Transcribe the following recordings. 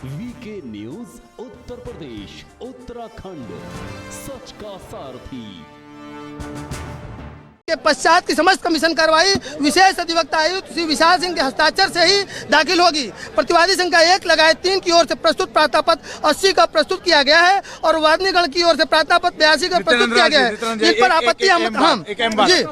VK news Uttar Pradesh Uttarakhand, सच का सारथी। के पश्चात की समस्त कमीशन कार्रवाई विशेष अधिवक्ता आयुक्त श्री विशाल सिंह के हस्ताक्षर से ही दाखिल होगी। प्रतिवादी संख्या 1 लगाए 3 की ओर से प्रस्तुत प्रार्थना पत्र 80 का प्रस्तुत किया गया है और वादनीगण की ओर से प्रार्थना पत्र 82 का प्रस्तुत किया गया है। इन पर आपत्ति जी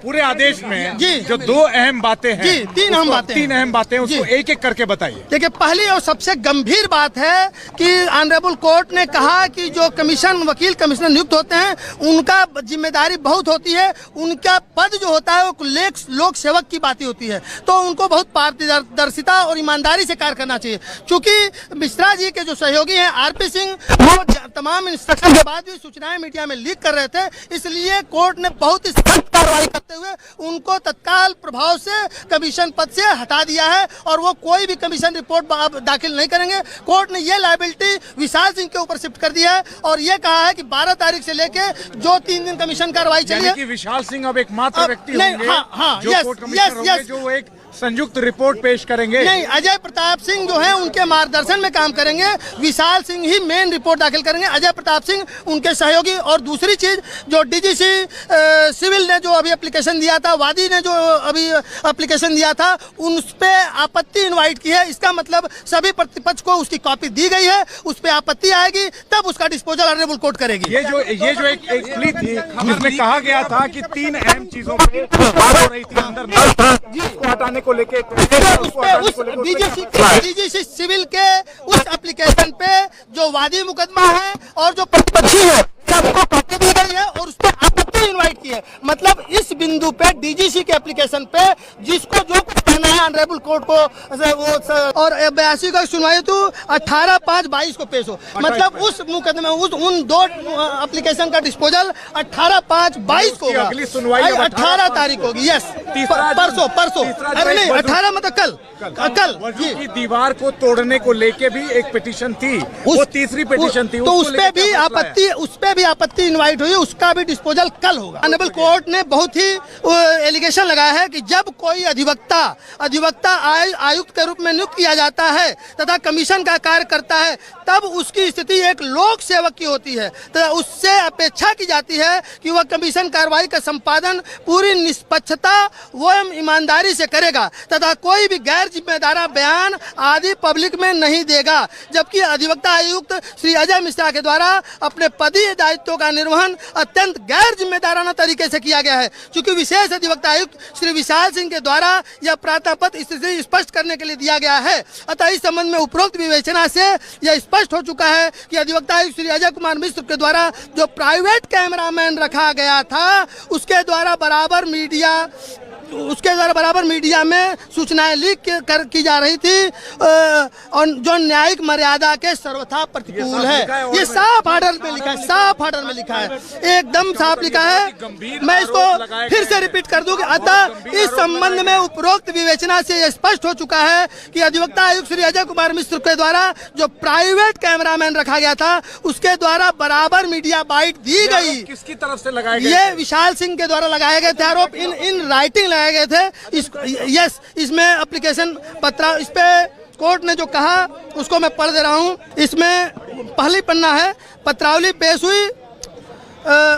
पूरे आदेश में जी जो 2 अहम बातें हैं जी 3 अहम बातें उसको एक एक करके बताइए। देखिए, पहली और सबसे गंभीर बात है कि ऑनरेबल कोर्ट ने कहा कि जो कमीशन वकील कमिश्नर नियुक्त होते हैं उनका जिम्मेदारी बहुत होती है, उनका पद जो होता है वो लोक सेवक की बात होती है, तो उनको बहुत पारदर्शिता और ईमानदारी से कार्य करना चाहिए। चूंकि मिश्रा जी के जो सहयोगी हैं आरपी सिंह, वो तमाम इंस्ट्रक्शन के बाद भी सूचनाएं मीडिया में लीक कर रहे थे, इसलिए कोर्ट ने बहुत ही सख्त कार्रवाई करते हुए उनको तत्काल प्रभाव से कमीशन पद से हटा दिया है और वो कोई भी कमीशन रिपोर्ट दाखिल नहीं करेंगे। कोर्ट ने ये लायबिलिटी विशाल सिंह के ऊपर शिफ्ट कर दिया है और ये कहा है कि 12 तारीख से लेके जो 3 दिन कमीशन कार्रवाई चली है, विशाल सिंह अब एकमात्र व्यक्ति होंगे जो कोर्ट कमिश्नर यस होंगे जो एक संयुक्त रिपोर्ट पेश करेंगे। नहीं, अजय प्रताप सिंह जो हैं उनके मार्गदर्शन में काम करेंगे, विशाल सिंह ही मेन रिपोर्ट दाखिल करेंगे, अजय प्रताप सिंह उनके सहयोगी। और दूसरी चीज, जो डीजीसी सिविल ने जो अभी एप्लीकेशन दिया था, वादी ने जो अभी एप्लीकेशन दिया था, उन पे आपत्ति इनवाइट की है। इसका मतलब सभी प्रतिपक्ष को उसकी कॉपी दी गई है, उस पर आपत्ति आएगी तब उसका डिस्पोजल ऑनरेबल कोर्ट करेगी। ये जो एक प्ली थी जिसमें कहा गया था कि 3 अहम चीजों पे बात हो रही थी अंदर में हटाने को लेके डीजीसी सिविल के उस एप्लीकेशन पे जो वादी मुकदमा है और जो प्रतिपक्षी है सबको कॉपी दी गई है और उस पर आपत्ति इनवाइट की है। मतलब इस बिंदु पे डीजीसी के एप्लीकेशन पे जिसको जो कहना है ऑनरेबल कोर्ट को वो और 82 का सुनवाई तो 18/5/22 को पेश हो। मतलब उस मुकदमे उन 2 एप्लीकेशन का डिस्पोजल 18/5/22 को होगा। अगली सुनवाई 18 तारीख होगी। यस, परसों अरे नहीं 18 मतलब कल की दीवार को तोड़ने को लेके भी एक पिटीशन थी, वो तीसरी पिटीशन थी, तो उस पे भी आपत्ति इनवाइट हुई, उसका भी डिस्पोजल कल होगा। ऑनरेबल कोर्ट ने बहुत ही एलिगेशन लगाया है कि जब कोई अधिवक्ता आयुक्त के रूप में नियुक्त किया जाता है तथा कमीशन का कार्य करता है तब उसकी स्थिति एक लोक सेवक की होती है, तथा उससे अपेक्षा की जाती है कि वह कमीशन कार्रवाई का संपादन पूरी निष्पक्षता व ईमानदारी से करेगा तथा कोई भी गैर जिम्मेदारा बयान आदि पब्लिक में नहीं देगा। जबकि अधिवक्ता आयुक्त श्री अजय मिश्रा के द्वारा अपने पदीय दायित्वों का निर्वहन अत्यंत गैर जिम्मेदाराना तरीके से किया गया है। चूंकि विशेष अधिवक्ता आयुक्त श्री विशाल सिंह के द्वारा यह प्रार्थना पत्र स्थिति स्पष्ट करने के लिए दिया गया है, अतः इस संबंध में उपरोक्त विवेचना से यह स्पष्ट हो चुका है कि अधिवक्ता आयुक्त श्री अजय कुमार मिश्र के द्वारा जो प्राइवेट कैमरामैन रखा गया था उसके द्वारा बराबर मीडिया में सूचनाएं लीक की जा रही थी और जो न्यायिक मर्यादा के सर्वथा प्रतिकूल है। ये साफ ऑर्डर में लिखा है, एकदम साफ लिखा है। मैं इसको फिर से रिपीट कर दूं कि अतः इस संबंध में उपरोक्त विवेचना से यह स्पष्ट हो चुका है कि अधिवक्ता आयुक्त श्री अजय कुमार मिश्र के द्वारा जो प्राइवेट कैमरामैन रखा गया था उसके द्वारा बराबर मीडिया बाइट दी गई। किसकी तरफ से लगाए गए? ये विशाल सिंह के द्वारा लगाए गए थे आरोप, इन राइटिंग लगाए गए थे। यस, इसमें एप्लीकेशन पत्र, इस पे कोर्ट ने जो कहा उसको मैं पढ़ दे रहा हूँ। इसमें पहली पन्ना है, पत्रावली पेश हुई,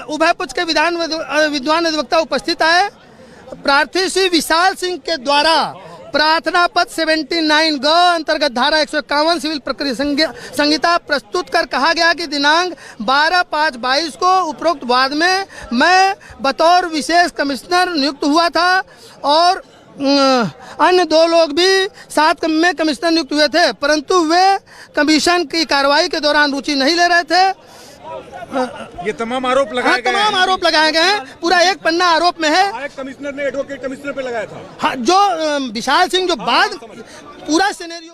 उभय पक्ष के विद्वान अधिवक्ता उपस्थित आए। प्रार्थी श्री विशाल सिंह के द्वारा प्रार्थना पत्र 79 ग अंतर्गत धारा 151 सिविल प्रक्रिया संहिता प्रस्तुत कर कहा गया कि दिनांक 12/5/22 को उपरोक्त वाद में मैं बतौर विशेष कमिश्नर नियुक्त हुआ था और अन्य 2 लोग भी साथ में कमिश्नर नियुक्त हुए थे, परंतु वे कमीशन की कार्रवाई के दौरान रुचि नहीं ले रहे थे। ये तमाम आरोप लगाए गए तमाम आरोप लगाए गए हैं, पूरा एक पन्ना आरोप में है। कमिश्नर ने एडवोकेट कमिश्नर पे लगाया था। हाँ, जो विशाल सिंह जो बाद पूरा सिनेरियो